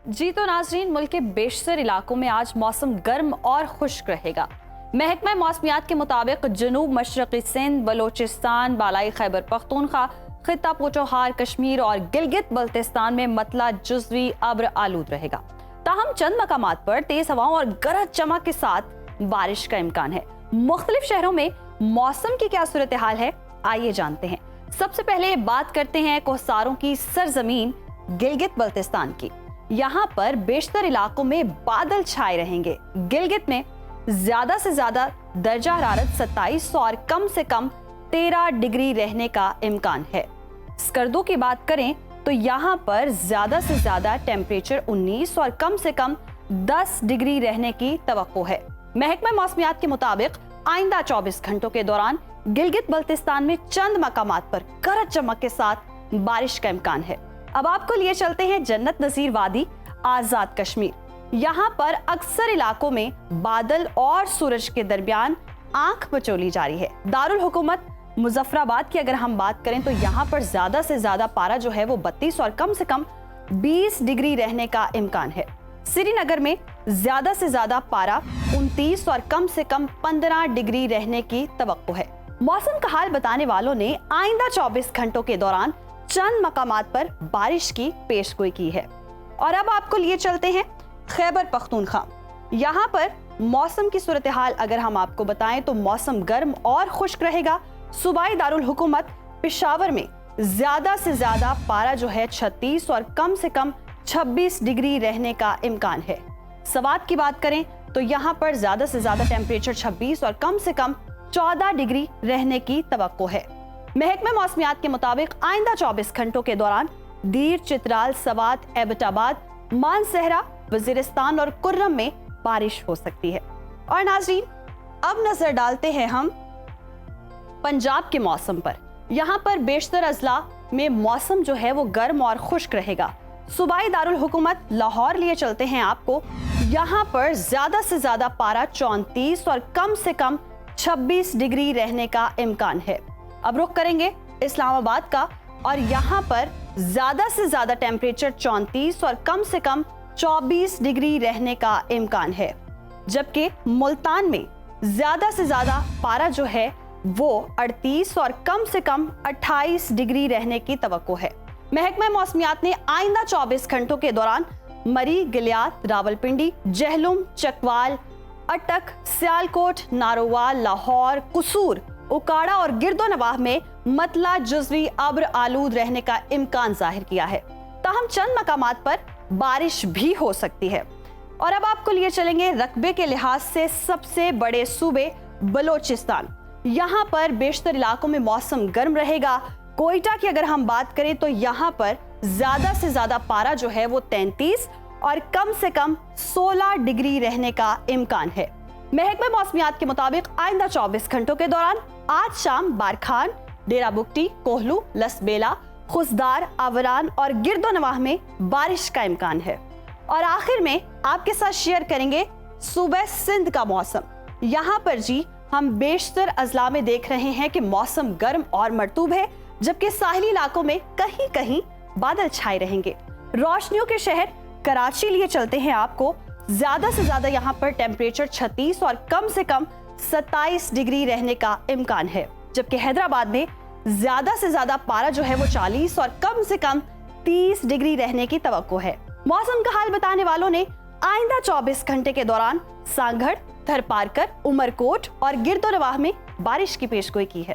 जी तो नाजरीन, मुल्क के बेशतर इलाकों में आज मौसम गर्म और खुश्क रहेगा। महकमा मौसमियात के मुताबिक जनूब मशरक़ी सिंध, बलोचिस्तान, बालाई खैबर पख्तूनख्वा, खित्ता पोठोहार कश्मीर और गिलगित बल्तिस्तान में मतला जुज़वी अब्र आलूद रहेगा। ताहम चंद मकामात पर तेज हवाओं और गरज चमक के साथ बारिश का इम्कान है। मुख्तलिफ शहरों में मौसम की क्या सूरत हाल है, आइए जानते हैं। सबसे पहले बात करते हैं कोहसारों की सरजमीन गिलगित बल्तिस्तान की। यहाँ पर बेशतर इलाकों में बादल छाए रहेंगे। गिलगित में ज्यादा से ज्यादा दर्जा हरारत 27 और कम से कम 13 डिग्री रहने का इम्कान है। स्कर्दो की बात करें तो यहाँ पर ज्यादा से ज्यादा टेम्परेचर 19 और कम से कम 10 डिग्री रहने की तवक्को है। महकमा मौसमियात के मुताबिक आइंदा 24 घंटों के दौरान गिलगित बल्तिस्तान में चंद मकामात पर गरज चमक के साथ बारिश का इम्कान है। अब आपको लिए चलते हैं जन्नत नजीर वादी, आजाद कश्मीर। यहाँ पर अक्सर इलाकों में बादल और सूरज के दरमियान आंख मचोली जारी है। दारुल हुकूमत मुजफ्फराबाद की अगर हम बात करें तो यहाँ पर ज्यादा से ज्यादा पारा जो है वो 32 और कम से कम 20 डिग्री रहने का इम्कान है। श्रीनगर में ज्यादा से ज्यादा पारा 29 और कम से कम 15 डिग्री रहने की तवक्को है। मौसम का हाल बताने वालों ने आइंदा 24 घंटों के दौरान चंद मकामात पर बारिश की पेशगोई की है। और अब आपको लिए चलते हैं खैबर पख्तूनख्वा। यहाँ पर मौसम की सूरत हाल अगर हम आपको बताएं तो मौसम गर्म और खुश्क रहेगा। सूबाई दारुल हुकूमत पेशावर में ज्यादा से ज्यादा पारा जो है 36 और कम से कम 26 डिग्री रहने का इम्कान है। सवात की बात करें तो यहाँ पर ज्यादा से ज्यादा टेम्परेचर 26 और कम से कम 14 डिग्री रहने की तवक्को है। महकमा मौसमियात के मुताबिक आइंदा 24 घंटों के दौरान दीर, चित्राल, सवात, एबटाबाद, मानसहरा, वजीरिस्तान और कुर्रम में बारिश हो सकती है। और नाजरीन, अब नजर डालते हैं हम पंजाब के मौसम पर। यहाँ पर बेशतर अजला में मौसम जो है वो गर्म और खुश्क रहेगा। सूबाई दारुल हुकूमत लाहौर लिए चलते हैं आपको। यहाँ पर ज्यादा से ज्यादा पारा 34 और कम से कम 26 डिग्री रहने का इम्कान है। अब रुख करेंगे इस्लामाबाद का और यहाँ पर ज्यादा से ज्यादा टेम्परेचर 34 और कम से कम 24 डिग्री रहने का इम्कान है। जबकि मुल्तान में ज्यादा से ज्यादा पारा जो है वो 38 और कम से कम 28 डिग्री रहने की तवक्को है। महकमा मौसमियात ने आइंदा 24 घंटों के दौरान मरी, गिलियात, रावलपिंडी, जहलुम, चकवाल, अटक, सियालकोट, नारोवाल, लाहौर, कुसूर, उकाड़ा और गिरदोनवाह में मतला जुज़वी अब्र आलूद रहने का इम्कान जाहिर किया है। ताहम चंद मकामात पर बारिश भी हो सकती है। और अब आपको लिए चलेंगे रकबे के लिहाज से सबसे बड़े सूबे बलोचिस्तान। यहाँ पर बेशतर इलाकों में मौसम गर्म रहेगा। कोयटा की अगर हम बात करें तो यहाँ पर ज्यादा से ज्यादा पारा जो है वो 33 और कम से कम 16 डिग्री रहने का इम्कान है। महकमा मौसमियात के मुताबिक आइंदा 24 घंटों के दौरान आज शाम बारखान, डेरा बुगटी, कोहलू, लसबेला, खुसदार, आवरान और गिरदोनवाह में बारिश का इम्कान है। और आखिर में आपके साथ शेयर करेंगे सूबे सिंध का मौसम। यहाँ पर जी हम बेशतर अजला में देख रहे हैं कि मौसम गर्म और मरतूब है, जबकि साहिली इलाकों में कहीं कहीं बादल छाए रहेंगे। रोशनियों के शहर कराची लिए चलते हैं आपको। ज्यादा से ज्यादा यहाँ पर टेम्परेचर 36 और कम से कम 27 डिग्री रहने का इम्कान है। जबकि हैदराबाद में ज्यादा से ज्यादा पारा जो है वो 40 और कम से कम 30 डिग्री रहने की तवक्को है। मौसम का हाल बताने वालों ने आइंदा 24 घंटे के दौरान सांगढ़, थरपारकर, उमरकोट और गिरदोनवाह में बारिश की पेशगोई की है।